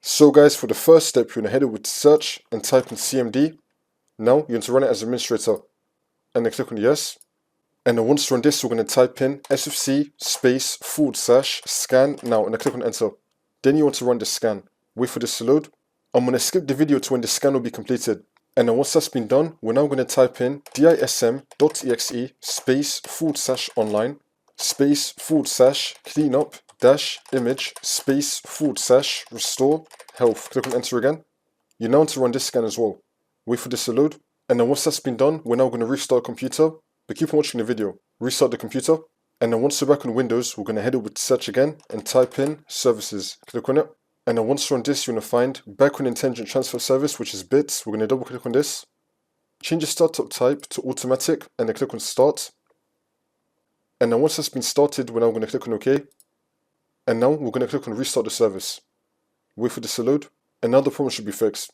So guys, for the first step, you're going to head over to search and type in CMD. Now you're going to run it as administrator and then click on yes. And then once you run this, we're going to type in sfc space / scan now and then click on enter. Then you want to run the scan. Wait for this to load. I'm going to skip the video to when the scan will be completed. And then once that's been done, we're now going to type in DISM.exe space / online space / cleanup - image space / restore health. Click on enter again. You now want to run this scan as well. Wait for this to load. And then once that's been done, we're now going to restart the computer. But keep on watching the video. Restart the computer. And then once we're back on Windows, we're going to head over to search again and type in services. Click on it. And then once you're on this, you're going to find Background Intelligent Transfer Service, which is bits. We're going to double click on this. Change the startup type to automatic and then click on start. And then once that's been started, we're now going to click on OK. And now we're going to click on restart the service. Wait for this to load. And now the problem should be fixed.